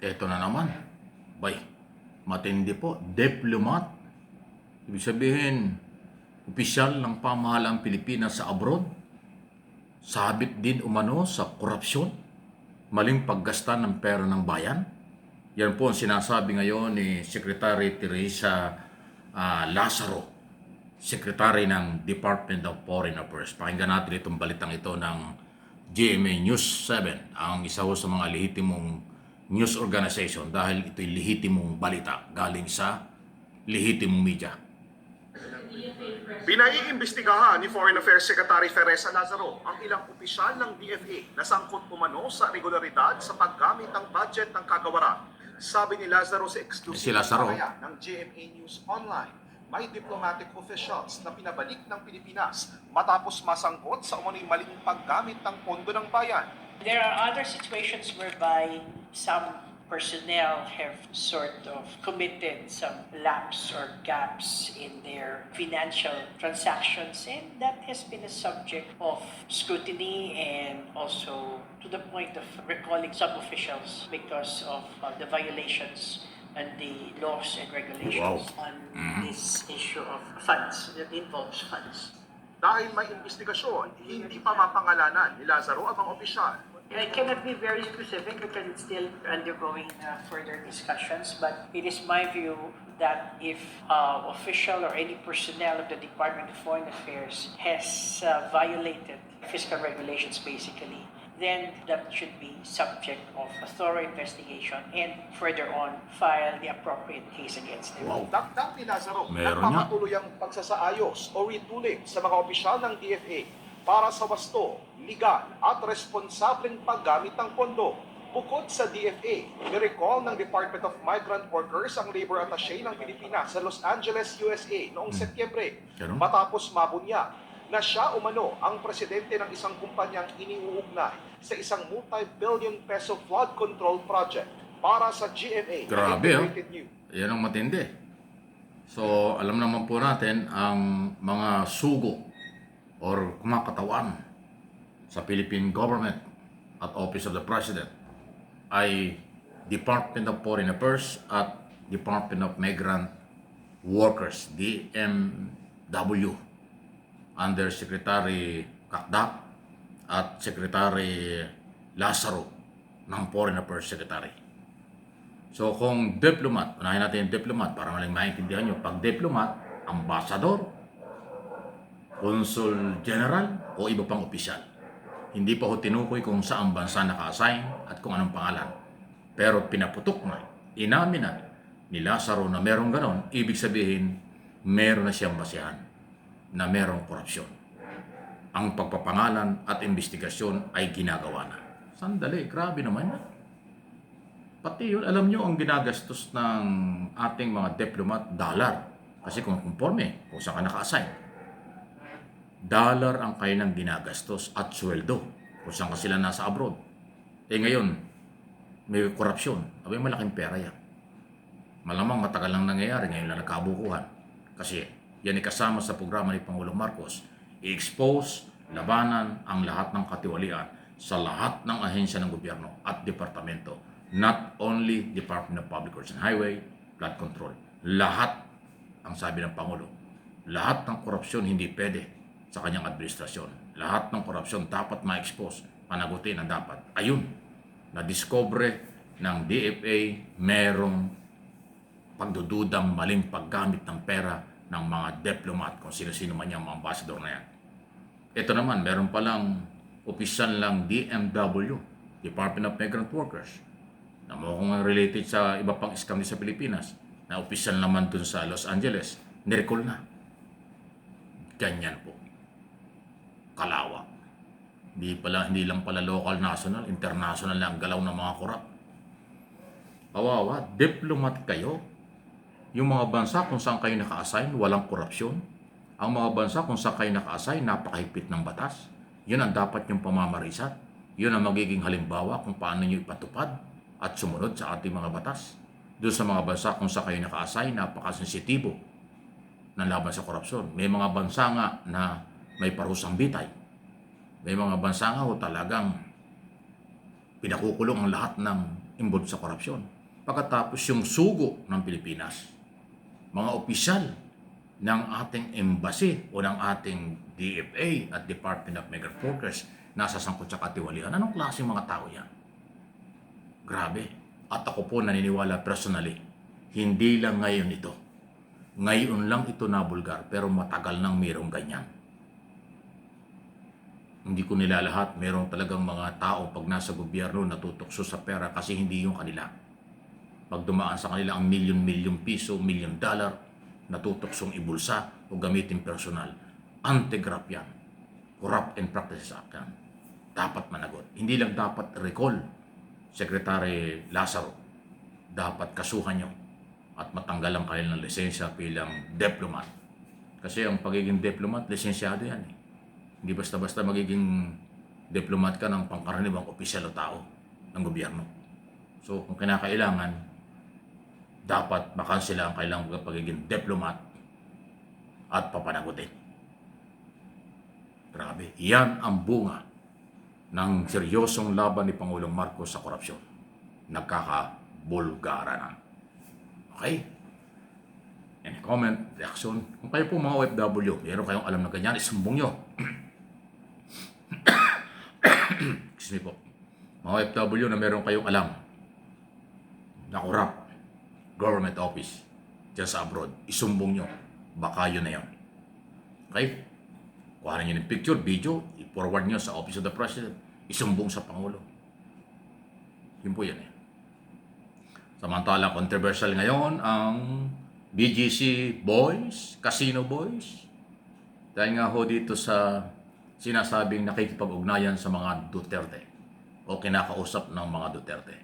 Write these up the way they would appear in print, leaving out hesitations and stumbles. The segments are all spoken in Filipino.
Eto na naman. Bay, matindi po. Diplomat. Ibig sabihin, opisyal ng pamahalaang Pilipinas sa abroad. Sabit din umano sa korupsyon. Maling paggasta ng pera ng bayan. Yan po ang sinasabi ngayon ni Secretary Teresa Lazaro, Secretary ng Department of Foreign Affairs. Pakinggan natin itong balitang ito ng GMA News 7, ang isa sa mga lehitimong news organization dahil ito'y lehitimong balita galing sa lehitimong media. Pinaiimbestigahan ni Foreign Affairs Secretary Teresa Lazaro ang ilang opisyal ng DFA na sangkot umano sa regularidad sa paggamit ng budget ng kagawaran. Sabi ni Lazaro sa exclusive ng GMA News Online, may diplomatic officials na pinabalik ng Pilipinas matapos masangkot sa umano'y maling paggamit ng pondo ng bayan. There are other situations whereby some personnel have sort of committed some lapse or gaps in their financial transactions, and that has been a subject of scrutiny and also to the point of recalling some officials because of the violations and the laws and regulations on this issue of funds that involves funds. Dahil may investigasyon, hindi pa mapangalanan ni Lazaro ang mga opisyal. I cannot be very specific because it's still undergoing further discussions, but it is my view that if official or any personnel of the Department of Foreign Affairs has violated fiscal regulations basically, then that should be subject of a thorough investigation and further on file the appropriate case against them. Wow. Dagdag ni Lazaro, Meron nagpapatuloy ang pagsasaayos o retooling sa mga opisyal ng DFA para sa wasto, legal at responsableng paggamit ng pondo. Bukod sa DFA, nirecall ng Department of Migrant Workers ang labor attaché ng Pilipinas sa Los Angeles, USA noong Setyembre. Matapos mabunyag na siya umano ang presidente ng isang kumpanyang iniuugnay sa isang multi-billion peso flood control project para sa GMA. Grabe, yan ang matindi. So, alam naman po natin ang mga sugo or kumakatawan sa Philippine government at Office of the President ay Department of Foreign Affairs at Department of Migrant Workers, DMW, under Secretary Kakdak at Secretary Lazaro ng Foreign Affairs Secretary. So kung diplomat, unahin natin yung diplomat para maling maintindihan nyo. Pag diplomat, ambassador, Consul General o iba pang opisyal. Hindi pa ho tinukoy kung saan bansa naka-assign at kung anong pangalan. Pero pinaputok na, inamin na ni Lazaro na merong ganon, ibig sabihin meron na siyang basihan na merong korupsyon. Ang pagpapangalan at investigasyon ay ginagawa na. Sandali, grabe naman na. Pati yun, alam nyo ang ginagastos ng ating mga diplomat, dollar. Kasi kung conforme, kung saan ka naka-assign. Dollar ang kanilang ginagastos at sweldo kung saan ka sila nasa abroad. Eh ngayon, may korupsyon. Abay, malaking pera yan. Malamang matagal lang nangyayari, ngayon lang nagkabukuhan. Kasi yan ay kasama sa programa ni Pangulong Marcos. I-expose, labanan ang lahat ng katiwalian sa lahat ng ahensya ng gobyerno at departamento. Not only Department of Public Works and Highway, Flood Control. Lahat, ang sabi ng Pangulo, lahat ng korupsyon hindi pwede sa kanyang administrasyon. Lahat ng korupsyon dapat ma-expose, panagutin ang dapat. Ayun, na-discover ng DFA merong pagdududang maling paggamit ng pera ng mga diplomat, kung sino-sino man yung mga ambassador na yan. Ito naman, meron palang opisyal lang DMW, Department of Migrant Workers, na mukhang related sa iba pang scam sa Pilipinas, na opisyal naman dun sa Los Angeles, nirecall na. Ganyan po. Kalawa. Hindi lang pala local, national, international lang galaw ng mga korap. Kawawa, diplomat kayo. Yung mga bansa kung saan kayo naka-assign, walang korupsyon. Ang mga bansa kung saan kayo naka-assign, napakahigpit ng batas. Yun ang dapat yung pamamarisat. Yun ang magiging halimbawa kung paano nyo ipatupad at sumunod sa ating mga batas. Doon sa mga bansa kung saan kayo naka-assign, napakasensitibo ng laban sa korupsyon. May mga bansa nga na may parusang bitay. May mga bansa nga o talagang pinakukulong ang lahat ng involved sa korupsyon. Pagkatapos yung sugo ng Pilipinas, mga opisyal ng ating embassy o ng ating DFA at Department of Migrant Workers nasa sangkot sa katiwalian. Anong klaseng mga tao yan? Grabe. At ako po naniniwala personally, hindi lang ngayon ito. Ngayon lang ito nabulgar, pero matagal nang mayroong ganyan. Hindi ko nilalahat, mayroong talagang mga tao pag nasa gobyerno natutokso sa pera kasi hindi yung kanila. Pag dumaan sa kanila ang milyon-milyon piso, $1,000,000, natutoksong ibulsa o gamitin personal. Anti-graft yan. Corrupt and Practices Act yan. Dapat managot. Hindi lang dapat recall Secretary Lazaro. Dapat kasuhan nyo at matanggal ang kanilang lisensya bilang diplomat. Kasi ang pagiging diplomat, lisensyado yan eh. Hindi basta-basta magiging diplomat ka ng pangkaraniwang opisyal o tao ng gobyerno. So kung kinakailangan, dapat makansela ang kailang pagiging diplomat at papanagutin. Grabe, yan ang bunga ng seryosong laban ni Pangulong Marcos sa korupsyon. Nagkakabulgara na. Okay? Any comment, reaction? Kung kayo po mga OFW, meron kayong alam na ganyan, isumbong nyo. Excuse me po. Mga OFW na meron kayong alam na corrupt government office dyan sa abroad, isumbong nyo. Baka yun na yun. Okay? Kuhanin nyo ng picture, video, i-forward nyo sa Office of the President, isumbong sa Pangulo. Yun po yan eh. Samantala, controversial ngayon ang BGC Boys, Casino Boys. Dahil nga ho dito sa sinasabing nakikipag-ugnayan sa mga Duterte o kinakausap ng mga Duterte.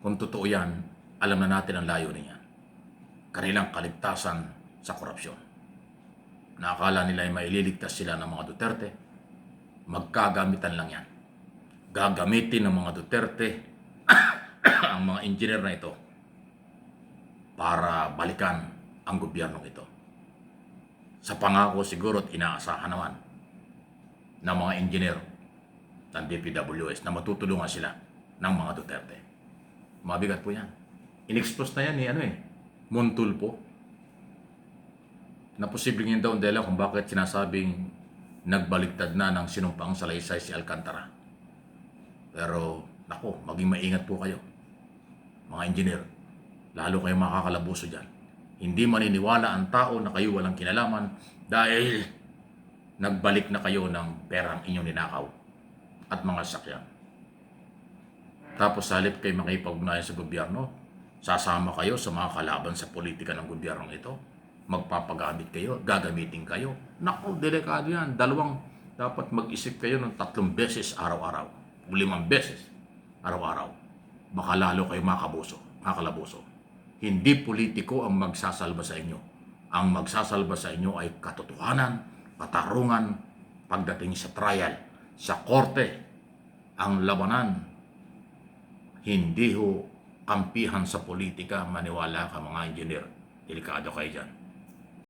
Kung totoo yan, alam na natin ang layunin niya. Kanilang kaligtasan sa korupsyon. Nakakala nila ay maililigtas sila ng mga Duterte. Magkagamitan lang yan. Gagamitin ng mga Duterte ang mga engineer na ito para balikan ang gobyernong ito. Sa pangako siguro at inaasahan naman ng mga engineer ng DPWS na matutulungan sila ng mga Duterte. Mabigat po yan. In-expose na yan Montulpo. Na posibleng yun daw ang dahilan kung bakit sinasabing nagbaliktad na ng sinumpaang salaysay si Alcantara. Pero, nako, maging maingat po kayo, mga engineer. Lalo kayo makakalabuso dyan. Hindi maniniwala ang tao na kayo walang kinalaman dahil nagbalik na kayo ng perang inyong ninakaw at mga sakyan. Tapos halip kayo makipag-ugnayan sa gobyerno, sasama kayo sa mga kalaban sa politika ng gobyernong ito, magpapagamit kayo, gagamitin kayo. Naku, delikado yan. Dapat mag-isip kayo ng 3 beses araw-araw, o 5 beses araw-araw. Baka lalo kayo makakalabuso. Hindi politiko ang magsasalba sa inyo. Ang magsasalba sa inyo ay katotohanan, katarungan, pagdating sa trial, sa korte, ang labanan. Hindi ho kampihan sa politika, maniwala ka mga engineer. Delikado kayo dyan.